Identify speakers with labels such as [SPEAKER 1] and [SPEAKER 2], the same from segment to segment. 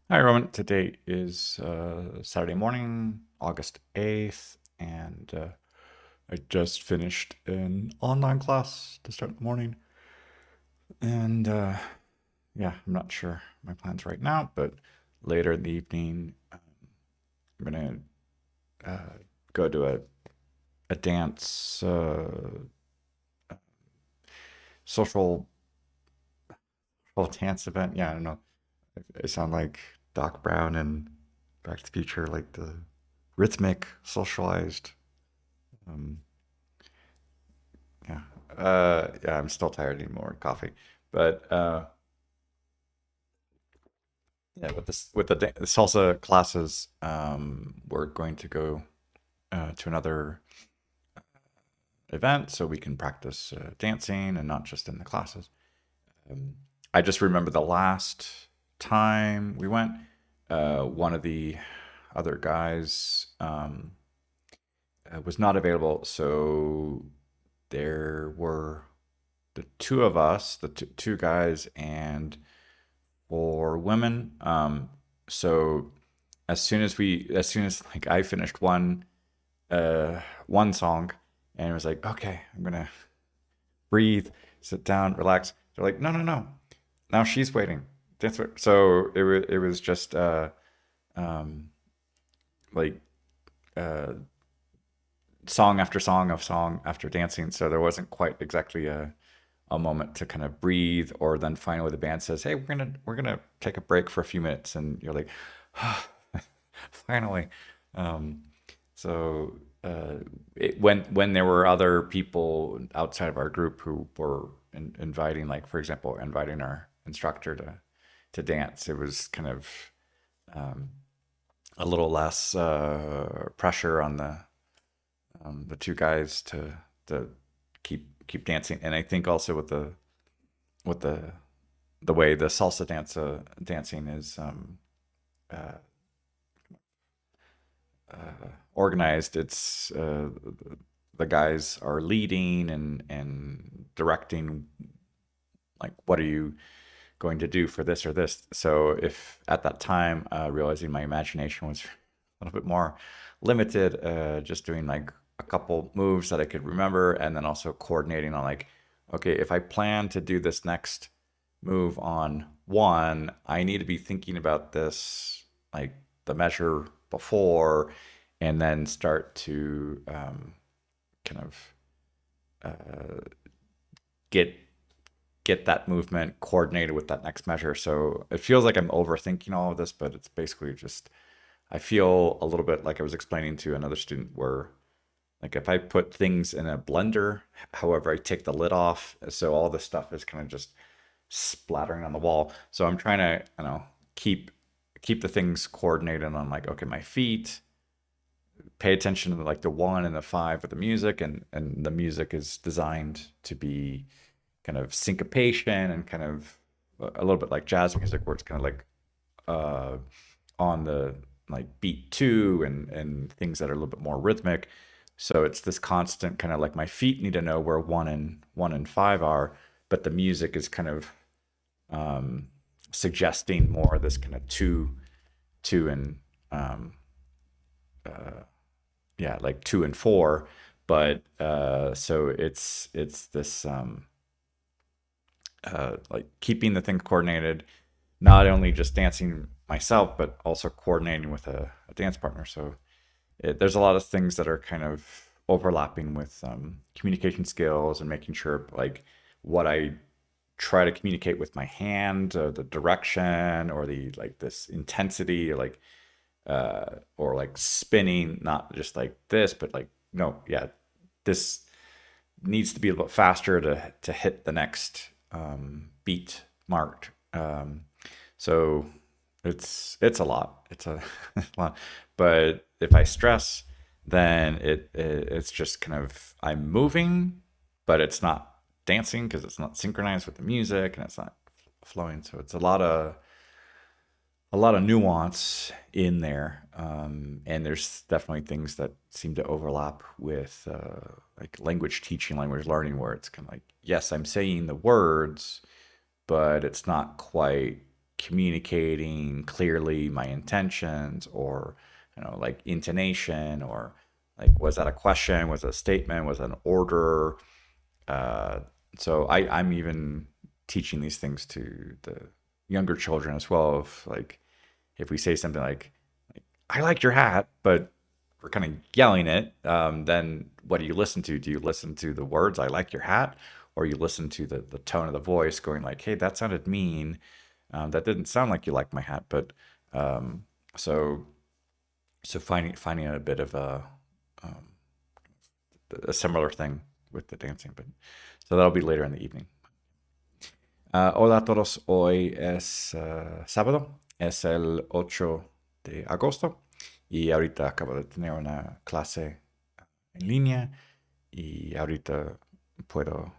[SPEAKER 1] Hi, Roman. Today is Saturday morning, August 8th, and I just finished an online class to start the morning. And yeah, I'm not sure my plans right now, but later in the evening, I'm going to go to a dance social dance event. Yeah, I don't know. I sound like Doc Brown and Back to the Future, like the rhythmic, socialized. Um, Yeah. Yeah, I'm still tired. Need more coffee. But yeah, with the salsa classes, we're going to go to another event so we can practice dancing and not just in the classes. Um, I just remember the last time we went, one of the other guys was not available, so there were the two of us, the two guys, and for women. So as soon as like I finished one song, and it was like, okay, I'm gonna breathe, sit down, relax. They're like, no, no, no. Now she's waiting. That's what. So it was just um, like uh, song after song of song after dancing. So there wasn't quite exactly a moment to kind of breathe, or then finally the band says, hey, we're gonna take a break for a few minutes, and you're like, ah, finally. um, so when there were other people outside of our group who were inviting, like for example inviting our instructor to dance, it was kind of um, a little less pressure on the two guys to keep dancing. And I think also with the way the salsa dancing is uh, organized, it's the guys are leading and directing, like what are you going to do for this or this. So if at that time, realizing my imagination was a little bit more limited, just doing like a couple moves that I could remember, and then also coordinating on like, okay, if I plan to do this next move on one, I need to be thinking about this, like the measure before, and then start to kind of uh, get get that movement coordinated with that next measure. So it feels like I'm overthinking all of this, but it's basically just I feel a little bit like I was explaining to another student where like if I put things in a blender, however, I take the lid off, so all this stuff is kind of just splattering on the wall. So I'm trying to, keep keep the things coordinated on like, okay, my feet, pay attention to like the one and the five of the music, and the music is designed to be kind of syncopation and kind of a little bit like jazz music where it's kind of like uh on the like beat two and things that are a little bit more rhythmic. So it's this constant kind of like my feet need to know where one and five are, but the music is kind of um, suggesting more this kind of two and um, uh, yeah, like two and four. But so it's this like keeping the thing coordinated, not only just dancing myself, but also coordinating with a dance partner. So there's a lot of things that are kind of overlapping with communication skills and making sure like what I try to communicate with my hand, the direction or the like this intensity, or like spinning, not just like this, but like no, yeah, this needs to be a little bit faster to hit the next beat marked. So it's a lot. It's a lot. But if I stress, then it's just kind of I'm moving, but it's not dancing because it's not synchronized with the music and it's not flowing. So it's a lot of nuance in there, and there's definitely things that seem to overlap with like language teaching, language learning, where it's kind of like yes, I'm saying the words, but it's not quite. communicating clearly my intentions, or like intonation, or like, was that a question, was it a statement, was it an order? uh, so I'm even teaching these things to the younger children as well, of like, if we say something like I like your hat, but we're kind of yelling it, then what do you listen to? Do you listen to the words "I like your hat," or you listen to the tone of the voice, going like, "Hey, that sounded mean. That didn't sound like you like my hat." But um, so finding a bit of a similar thing with the dancing, but so that'll be later in the evening. Hola a todos, hoy es sábado, es el 8 de agosto y ahorita acabo de tener una clase en línea y ahorita puedo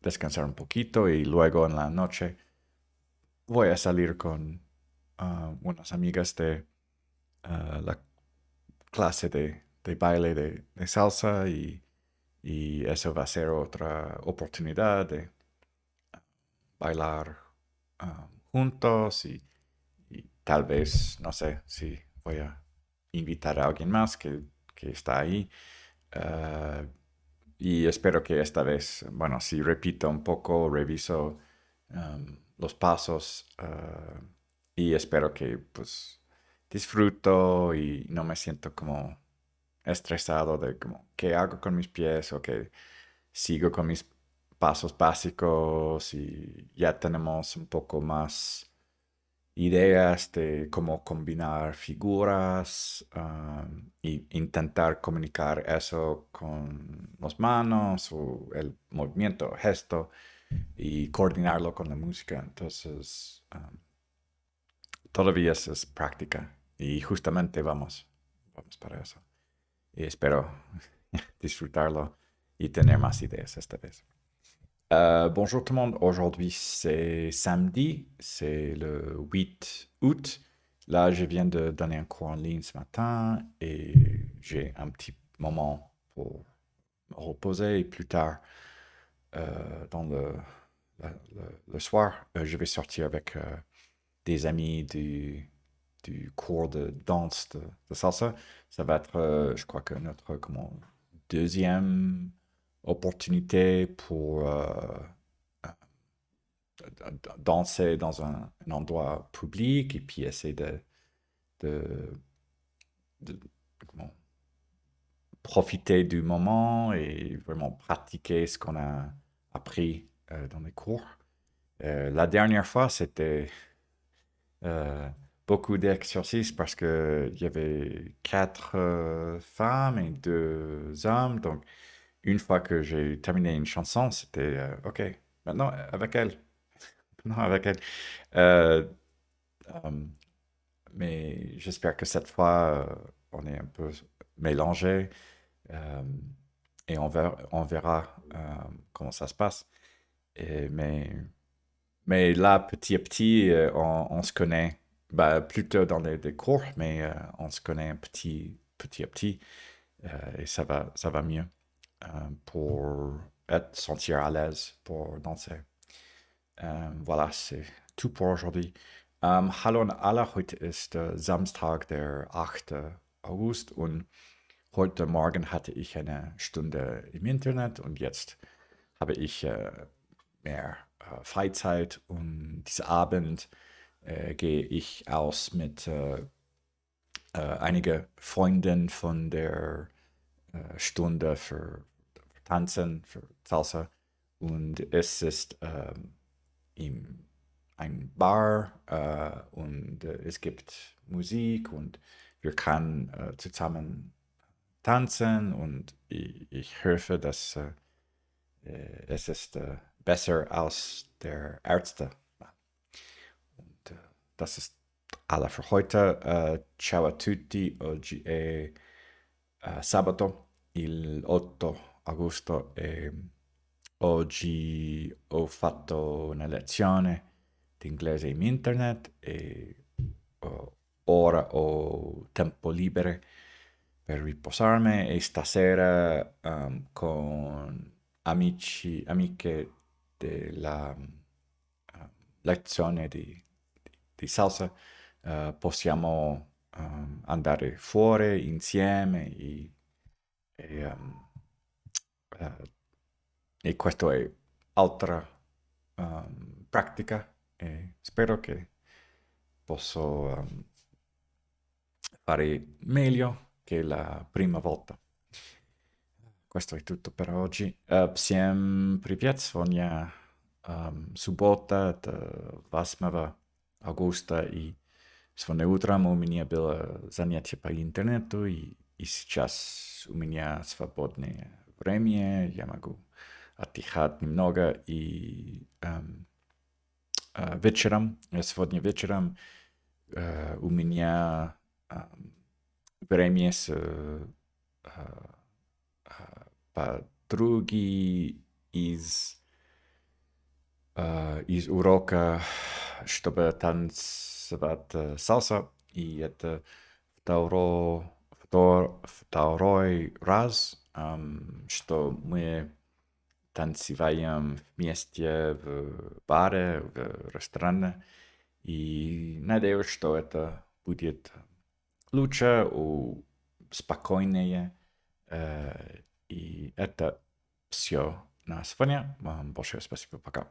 [SPEAKER 1] descansar un poquito, y luego en la noche voy a salir con unas amigas de la clase de baile de salsa, y eso va a ser otra oportunidad de bailar juntos, y tal vez, no sé si voy a invitar a alguien más que está ahí. Ah, y espero que esta vez, bueno, si repito un poco, reviso los pasos, y espero que pues disfruto y no me siento como estresado de como qué hago con mis pies, o que sigo con mis pasos básicos, y ya tenemos un poco más ideas de cómo combinar figuras, y intentar comunicar eso con las manos o el movimiento, gesto, y coordinarlo con la música. Entonces, todavía es práctica, y justamente vamos para eso. Y espero disfrutarlo y tener más ideas esta vez. Bonjour tout le monde, aujourd'hui c'est samedi, c'est le 8 août. Là, je viens de donner un cours en ligne ce matin et j'ai un petit moment pour me reposer, et plus tard, dans le soir, je vais sortir avec des amis du cours de danse de salsa. Ça va être, je crois que notre comment, deuxième opportunité pour danser dans un endroit public, et puis essayer de, de- comment, profiter du moment et vraiment pratiquer ce qu'on a appris dans les cours. La dernière fois, c'était euh, beaucoup d'exercices parce qu'il y avait quatre femmes et deux hommes. Donc, une fois que j'ai terminé une chanson, c'était OK, maintenant avec elle. Maintenant avec elle. Euh, euh, mais j'espère que cette fois, on est un peu mélangé, euh, et on verra comment ça se passe. Mais là, petit à petit, on se connaît, bah, plutôt dans des cours, mais on se connaît petit à petit, et ça va mieux, pour être sentir à l'aise pour danser. Voilà, c'est tout pour aujourd'hui. Hallo an alle, heute ist Samstag, der 8. August, und heute Morgen hatte ich eine Stunde im Internet, und jetzt habe ich mehr Freizeit, und diesen Abend gehe ich aus mit einigen Freunden von der Stunde für Tanzen, für Salsa, und es ist im ein Bar, und es gibt Musik, und wir können zusammen tanzen, und ich hoffe, dass es ist besser als der Ärzte. Und das ist alle für heute. Ciao a tutti, oggi è sabato, il 8 agosto, e oggi ho fatto una lezione di inglese in internet, e ora ho tempo libero per riposarmi, e stasera con amiche della lezione di di salsa, possiamo andare fuori insieme eh, e questo è altra pratica e spero che posso fare meglio che la prima volta. Questo è tutto per oggi. Всем привет, сегодня суббота, это 8 августа, и сегодня утром у меня было занятие по интернету, и сейчас у меня свободное время, я могу отдыхать немного, и вечером, сегодня вечером у меня время с подруги из урока, чтобы танцевать салса. И это второй раз, что мы танцеваем вместе в баре, в ресторане. И надеюсь, что это будет лучше, спокойнее. И это все на сегодня. Вам большое спасибо. Пока.